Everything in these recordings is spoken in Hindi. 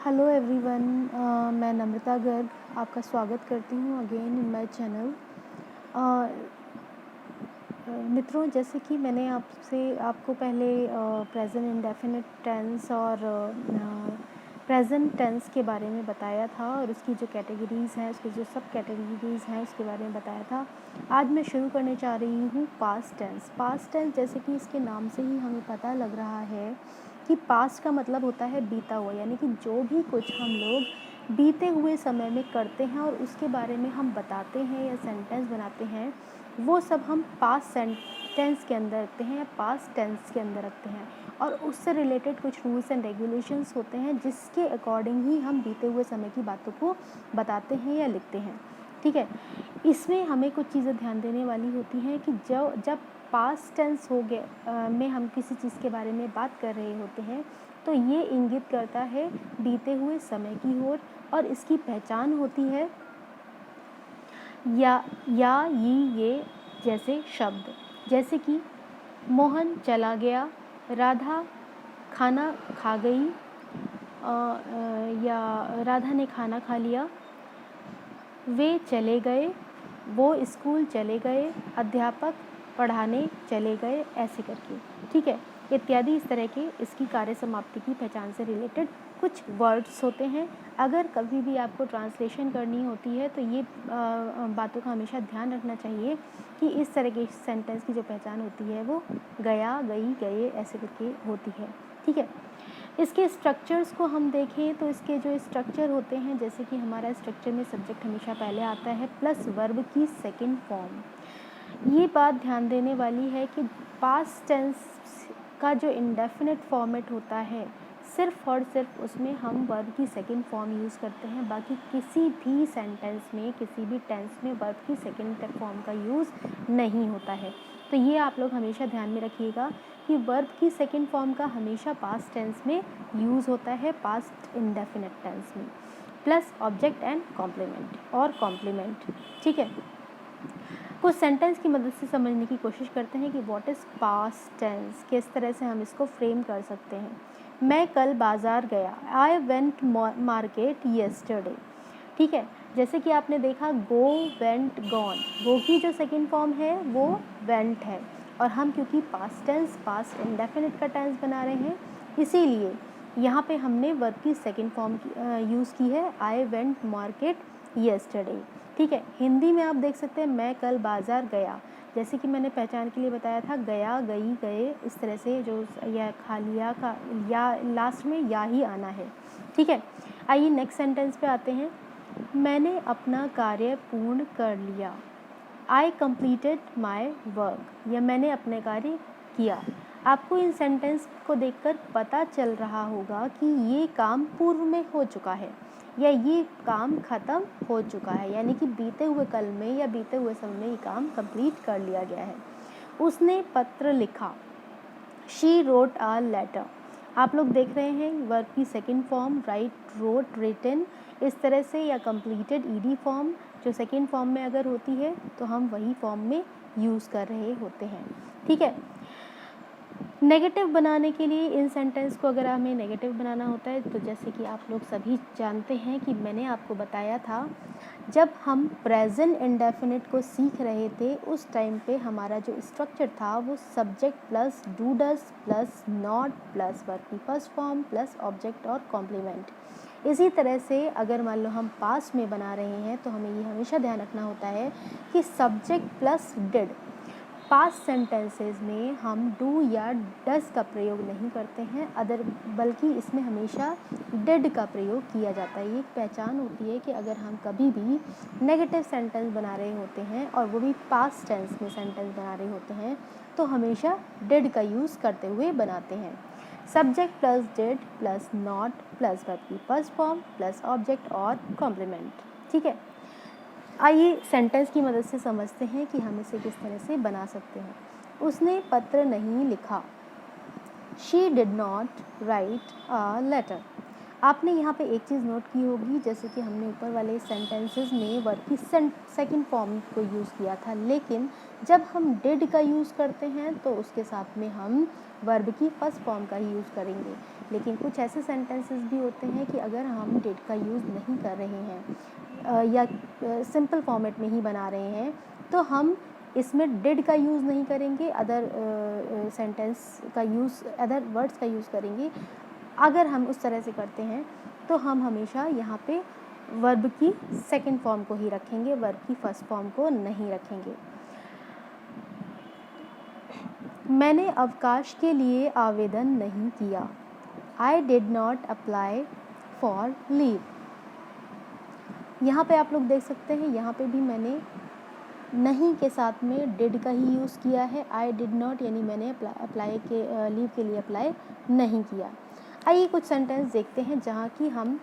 हेलो एवरीवन, मैं नम्रता गर्ग आपका स्वागत करती हूँ अगेन इन माय चैनल। मित्रों, जैसे कि मैंने आपको पहले प्रेजेंट इंडेफिनिट टेंस और प्रेजेंट टेंस के बारे में बताया था और उसकी जो कैटेगरीज़ हैं, उसकी जो सब कैटेगरीज़ हैं उसके बारे में बताया था। आज मैं शुरू करने चाह रही हूँ पास्ट टेंस। पास्ट टेंस जैसे कि इसके नाम से ही हमें पता लग रहा है कि पास्ट का मतलब होता है बीता हुआ, यानी कि जो भी कुछ हम लोग बीते हुए समय में करते हैं और उसके बारे में हम बताते हैं या सेंटेंस बनाते हैं, वो सब हम पास्ट सेंटेंस के अंदर रखते हैं या पास्ट टेंस के अंदर रखते हैं। और उससे रिलेटेड कुछ रूल्स एंड रेगुलेशंस होते हैं जिसके अकॉर्डिंग ही हम बीते हुए समय की बातों को बताते हैं या लिखते हैं। ठीक है, इसमें हमें कुछ चीज़ें ध्यान देने वाली होती हैं कि जब पास्ट टेंस हो गया में हम किसी चीज़ के बारे में बात कर रहे होते हैं तो ये इंगित करता है बीते हुए समय की ओर, और इसकी पहचान होती है या ये जैसे शब्द, जैसे कि मोहन चला गया, राधा खाना खा गई, या राधा ने खाना खा लिया, वे चले गए, वो स्कूल चले गए, अध्यापक पढ़ाने चले गए, ऐसे करके। ठीक है, इत्यादि इस तरह के इसकी कार्य समाप्ति की पहचान से रिलेटेड कुछ वर्ड्स होते हैं। अगर कभी भी आपको ट्रांसलेशन करनी होती है तो ये बातों का हमेशा ध्यान रखना चाहिए कि इस तरह के सेंटेंस की जो पहचान होती है वो गया, गई, गए, ऐसे करके होती है। ठीक है, इसके स्ट्रक्चर्स को हम देखें तो इसके जो स्ट्रक्चर होते हैं, जैसे कि हमारा स्ट्रक्चर में सब्जेक्ट हमेशा पहले आता है प्लस वर्ब की सेकंड फॉर्म। ये बात ध्यान देने वाली है कि पास्ट टेंस का जो इंडेफिनिट फॉर्मेट होता है सिर्फ और सिर्फ उसमें हम वर्ब की सेकंड फॉर्म यूज़ करते हैं। बाकी किसी भी सेंटेंस में, किसी भी टेंस में वर्ब की सेकंड फॉर्म का यूज़ नहीं होता है। तो ये आप लोग हमेशा ध्यान में रखिएगा कि वर्ब की सेकंड फॉर्म का हमेशा पास्ट टेंस में यूज़ होता है, पास्ट इंडेफिनिट टेंस में, प्लस ऑब्जेक्ट एंड कॉम्प्लीमेंट और कॉम्प्लीमेंट। ठीक है, कुछ सेंटेंस की मदद से समझने की कोशिश करते हैं कि व्हाट इज़ पास्ट टेंस, किस तरह से हम इसको फ्रेम कर सकते हैं। मैं कल बाज़ार गया, आई वेंट मार्केट येस्टरडे। ठीक है, जैसे कि आपने देखा गो, वेंट, गॉन, गो की जो सेकंड फॉर्म है वो वेंट है, और हम क्योंकि पास्ट टेंस, पास्ट इंडेफिनिट का टेंस बना रहे हैं, इसीलिए यहाँ पे हमने वर्ब की सेकंड फॉर्म यूज़ की है, आई वेंट मार्केट येस्टरडे। ठीक है, हिंदी में आप देख सकते हैं मैं कल बाज़ार गया, जैसे कि मैंने पहचान के लिए बताया था गया, गई, गए, इस तरह से जो या खा लिया का या लास्ट में या ही आना है। ठीक है, आइए नेक्स्ट सेंटेंस पे आते हैं। मैंने अपना कार्य पूर्ण कर लिया, आई कंप्लीटेड माई वर्क, या मैंने अपने कार्य किया। आपको इन सेंटेंस को देखकर पता चल रहा होगा कि ये काम पूर्व में हो चुका है या ये काम ख़त्म हो चुका है, यानी कि बीते हुए कल में या बीते हुए समय में ये काम कंप्लीट कर लिया गया है। उसने पत्र लिखा, शी रोट अ लेटर। आप लोग देख रहे हैं वर्ब की second form write, wrote, written, इस तरह से, या कंप्लीटेड ईडी फॉर्म जो सेकंड फॉर्म में अगर होती है तो हम वही फॉर्म में यूज़ कर रहे होते हैं। ठीक है, नेगेटिव बनाने के लिए इन सेंटेंस को अगर हमें नेगेटिव बनाना होता है तो जैसे कि आप लोग सभी जानते हैं कि मैंने आपको बताया था जब हम प्रेजेंट इंडेफिनिट को सीख रहे थे उस टाइम पे हमारा जो स्ट्रक्चर था वो subject plus do does plus not plus verb की फर्स्ट फॉर्म प्लस ऑब्जेक्ट और कॉम्प्लीमेंट। इसी तरह से अगर मान लो हम पास्ट में बना रहे हैं तो हमें ये हमेशा ध्यान रखना होता है कि subject plus did. Past sentences में हम डू या डज का प्रयोग नहीं करते हैं, बल्कि इसमें हमेशा डिड का प्रयोग किया जाता है। ये एक पहचान होती है कि अगर हम कभी भी नेगेटिव सेंटेंस बना रहे होते हैं और वो भी पास्ट टेंस में सेंटेंस बना रहे होते हैं तो हमेशा डिड का यूज़ करते हुए बनाते हैं। Subject plus did plus not plus verb की फर्स्ट फॉर्म प्लस ऑब्जेक्ट और कॉम्प्लीमेंट। ठीक है, आइए सेंटेंस की मदद से समझते हैं कि हम इसे किस तरह से बना सकते हैं। उसने पत्र नहीं लिखा, she did not write a letter. आपने यहाँ पे एक चीज़ नोट की होगी, जैसे कि हमने ऊपर वाले सेंटेंसेस में वर्ब की सेकंड फॉर्म को यूज़ किया था, लेकिन जब हम डिड का यूज़ करते हैं तो उसके साथ में हम वर्ब की फर्स्ट फॉर्म का ही यूज़ करेंगे। लेकिन कुछ ऐसे सेंटेंसेस भी होते हैं कि अगर हम डिड का यूज़ नहीं कर रहे हैं या सिंपल फॉर्मेट में ही बना रहे हैं, तो हम इसमें डिड का यूज़ नहीं करेंगे, अदर सेंटेंस का यूज़, अदर वर्ड्स का यूज़ करेंगे। अगर हम उस तरह से करते हैं तो हम हमेशा यहाँ पे वर्ब की सेकंड फॉर्म को ही रखेंगे, वर्ब की फर्स्ट फॉर्म को नहीं रखेंगे। मैंने अवकाश के लिए आवेदन नहीं किया। I did not apply for leave। यहाँ पे आप लोग देख सकते हैं, यहाँ पे भी मैंने नहीं के साथ में डिड का ही यूज़ किया है। I did not यानी मैंने अप्लाई के लीव के लिए अप्लाई नहीं किया। आइए कुछ सेंटेंस देखते हैं जहाँ की हम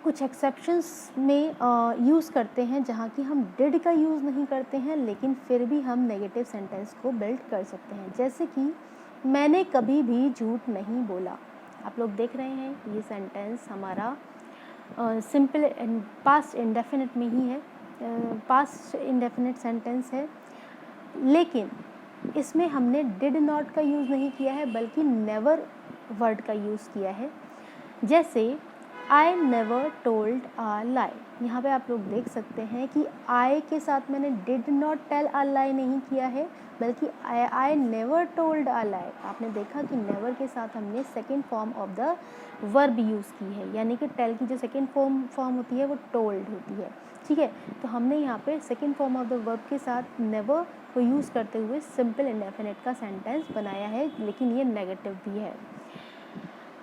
कुछ एक्सेप्शंस में यूज़ करते हैं, जहाँ की हम डिड का यूज़ नहीं करते हैं, लेकिन फिर भी हम नेगेटिव सेंटेंस को बिल्ड कर सकते हैं। जैसे कि मैंने कभी भी झूठ नहीं बोला। आप लोग देख रहे हैं ये सेंटेंस हमारा सिंपल पास्ट इंडेफिनिट में ही है, पास्ट इंडेफिनिट सेंटेंस है, लेकिन इसमें हमने डिड नॉट का यूज़ नहीं किया है, बल्कि नेवर वर्ड का यूज़ किया है। जैसे I never told a lie. यहाँ पे आप लोग देख सकते हैं कि आई के साथ मैंने डिड नॉट टेल अ लाई नहीं किया है, बल्कि आई नेवर टोल्ड अ लाई। आपने देखा कि नेवर के साथ हमने second form of the verb use की है, यानी कि टेल की जो सेकेंड फॉर्म होती है वो टोल्ड होती है। ठीक है, तो हमने यहाँ पे second form of the verb के साथ नेवर को यूज़ करते हुए सिंपल इंडेफिनिट का सेंटेंस बनाया है, लेकिन ये नेगेटिव भी है।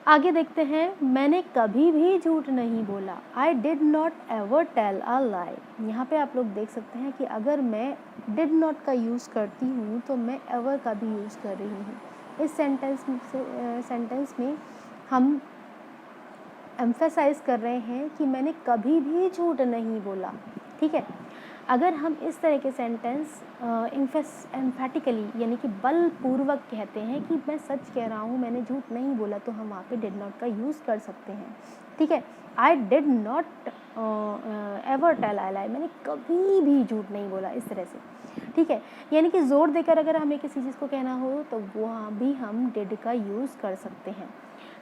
आगे देखते हैं, मैंने कभी भी झूठ नहीं बोला। I did not ever tell a lie. यहाँ पे आप लोग देख सकते हैं कि अगर मैं डिड नॉट का यूज़ करती हूँ तो मैं एवर का भी यूज़ कर रही हूँ। इस सेंटेंस में हम एम्फेसाइज कर रहे हैं कि मैंने कभी भी झूठ नहीं बोला। ठीक है, अगर हम इस तरह के सेंटेंस एम्फेटिकली यानी कि बलपूर्वक कहते हैं कि मैं सच कह रहा हूँ, मैंने झूठ नहीं बोला, तो हम वहाँ पे डिड नॉट का यूज़ कर सकते हैं। ठीक है, I did not ever tell a lie. मैंने कभी भी झूठ नहीं बोला, इस तरह से। ठीक है, यानी कि ज़ोर देकर अगर हमें किसी चीज़ को कहना हो तो वहाँ भी हम डिड का यूज़ कर सकते हैं।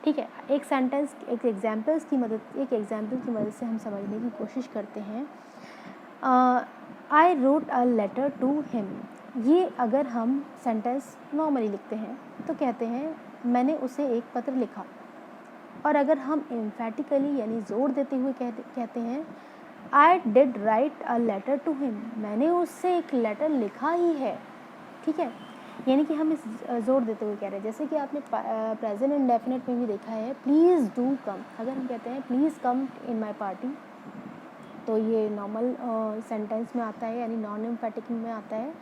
ठीक है, एक एग्जाम्पल की मदद से हम समझने की कोशिश करते हैं। I wrote a letter to him. ये अगर हम सेंटेंस नॉर्मली लिखते हैं तो कहते हैं मैंने उसे एक पत्र लिखा, और अगर हम एम्फेटिकली यानी ज़ोर देते हुए कहते हैं I did write a letter to him, मैंने उससे एक लेटर लिखा ही है। ठीक है, यानी कि हम इस ज़ोर देते हुए कह रहे हैं। जैसे कि आपने प्रेजेंट इंडेफिनिट में भी देखा है, प्लीज़ डू कम। अगर हम कहते हैं please come in my party, तो ये नॉर्मल सेंटेंस में आता है, यानी नॉन एम्फेटिक में आता है,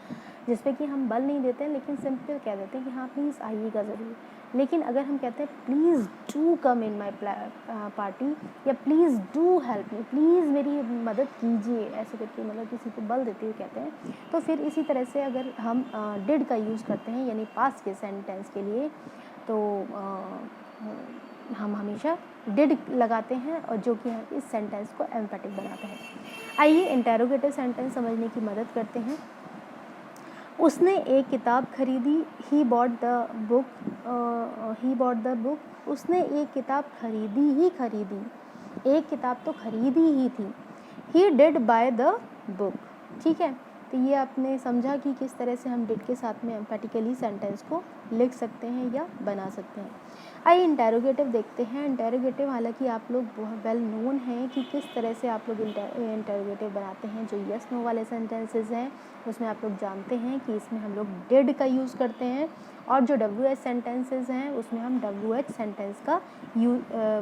जिसमें कि हम बल नहीं देते हैं, लेकिन सिंपल कह देते हैं कि हाँ प्लीज़ आइएगा ज़रूर। लेकिन अगर हम कहते हैं please do come in my party, या please do help me, please मेरी मदद कीजिए, ऐसे करके मतलब किसी को बल देते हुए कहते हैं, तो फिर इसी तरह से अगर हम डिड का यूज़ करते हैं यानी पास्ट के सेंटेंस के लिए, तो हम हमेशा डिड लगाते हैं, और जो कि इस सेंटेंस को एम्फेटिक बनाता है। आइए इंटेरोगेटिव सेंटेंस समझने की मदद करते हैं। उसने एक किताब खरीदी। He bought the book. उसने एक किताब खरीदी। एक किताब तो खरीदी ही थी। He did by the book. ठीक है, तो ये आपने समझा कि किस तरह से हम डिड के साथ में एम्फेटिकली सेंटेंस को लिख सकते हैं या बना सकते हैं। आइए इंटेरोगेटिव देखते हैं। इंटेरोगेटिव हालांकि आप लोग बहुत वेल नोन हैं कि किस तरह से आप लोग इंटेरोगेटिव बनाते हैं। जो यस नो वाले सेंटेंसेस हैं उसमें आप लोग जानते हैं कि इसमें हम लोग डिड का यूज़ करते हैं, और जो WH सेंटेंसेस हैं उसमें हम WH सेंटेंस का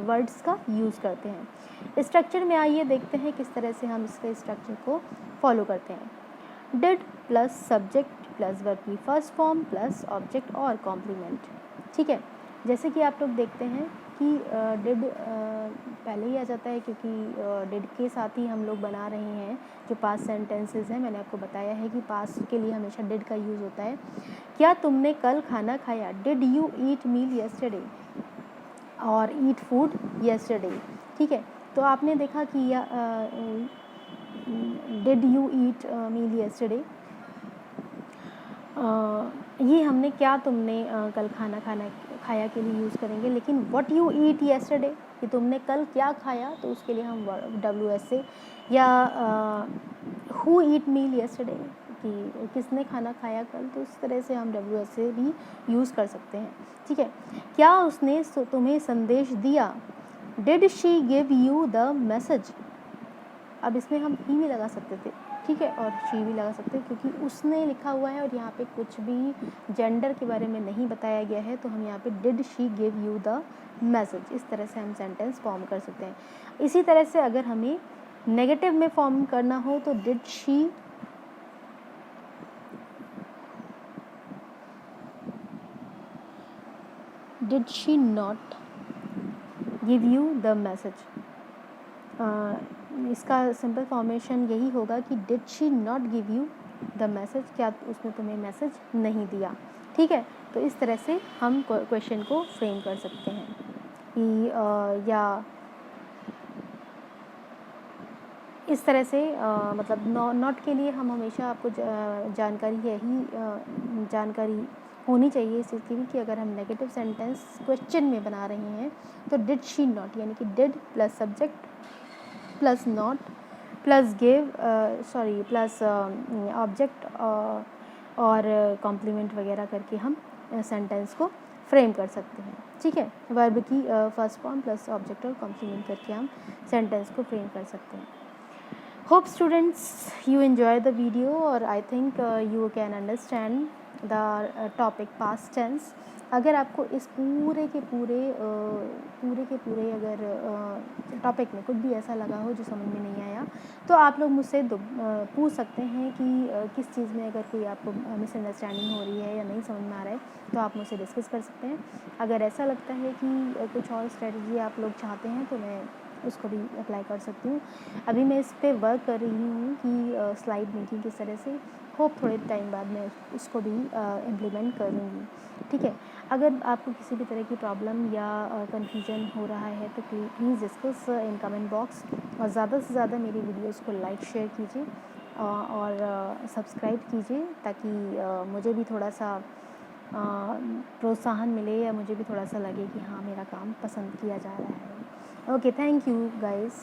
वर्ड्स का यूज़ करते हैं। स्ट्रक्चर में आइए देखते हैं किस तरह से हम इसके स्ट्रक्चर को फॉलो करते हैं। Did plus subject plus verb की फर्स्ट फॉर्म प्लस ऑब्जेक्ट और कॉम्प्लीमेंट। ठीक है, जैसे कि आप लोग देखते हैं कि डिड पहले ही आ जाता है, क्योंकि डिड के साथ ही हम लोग बना रहे हैं जो पास्ट सेंटेंसेस हैं। मैंने आपको बताया है कि पास्ट के लिए हमेशा डिड का यूज़ होता है। क्या तुमने कल खाना खाया? Did you eat meal yesterday? और ईट फूड येस्टरडे। ठीक है, तो आपने देखा कि did you eat meal yesterday, ये हमने क्या तुमने कल खाया के लिए यूज़ करेंगे। लेकिन व्हाट यू ईट येस्टरडे, कि तुमने कल क्या खाया, तो उसके लिए हम WS से, या हु ईट मील येस्टरडे, कि किसने खाना खाया कल, तो उस तरह से हम WS से भी यूज़ कर सकते हैं। ठीक है, क्या उसने तुम्हें संदेश दिया, did she give you the message. अब इसमें हम ही भी लगा सकते थे, ठीक है, और शी भी लगा सकते हैं, क्योंकि उसने लिखा हुआ है और यहाँ पे कुछ भी जेंडर के बारे में नहीं बताया गया है, तो हम यहाँ पे did she give you the message, इस तरह से हम सेंटेंस फॉर्म कर सकते हैं। इसी तरह से अगर हमें नेगेटिव में फॉर्म करना हो तो did she not give you the message. इसका सिंपल फॉर्मेशन यही होगा कि did she not give you the message, क्या उसने तुम्हें मैसेज नहीं दिया। ठीक है, तो इस तरह से हम क्वेश्चन को फ्रेम कर सकते हैं कि या इस तरह से मतलब नॉट के लिए हम हमेशा आपको जानकारी होनी चाहिए इस चीज़ की भी, कि अगर हम नेगेटिव सेंटेंस क्वेश्चन में बना रहे हैं तो डिड शी नॉट, यानी कि did plus subject plus not plus give plus object और कॉम्प्लीमेंट वगैरह करके हम सेंटेंस को फ्रेम कर सकते हैं। ठीक है, वर्ब की फर्स्ट फॉर्म प्लस ऑब्जेक्ट और कॉम्प्लीमेंट करके हम सेंटेंस को फ्रेम कर सकते हैं। Hope students you enjoy the video, or I think you can understand the topic past tense. अगर आपको इस पूरे के पूरे अगर टॉपिक में कुछ भी ऐसा लगा हो जो समझ में नहीं आया, तो आप लोग मुझसे पूछ सकते हैं कि किस चीज़ में अगर कोई आपको मिसअंडरस्टैंडिंग हो रही है या नहीं समझ में आ रहा है, तो आप मुझसे डिस्कस कर सकते हैं। अगर ऐसा लगता है कि कुछ और स्ट्रेटजी आप लोग चाहते हैं तो मैं उसको भी अप्लाई कर सकती हूँ। अभी मैं इस पर वर्क कर रही हूँ कि स्लाइड मेकिंग किस तरह से, होप थोड़े टाइम बाद मैं उसको भी इम्प्लीमेंट कर लूँगी। ठीक है, अगर आपको किसी भी तरह की प्रॉब्लम या कन्फ्यूजन हो रहा है तो please discuss in comment box, और ज़्यादा से ज़्यादा मेरी वीडियोस को लाइक शेयर कीजिए और सब्सक्राइब कीजिए, ताकि मुझे भी थोड़ा सा प्रोत्साहन मिले, या मुझे भी थोड़ा सा लगे कि हाँ मेरा काम पसंद किया जा रहा है। Okay, thank you guys.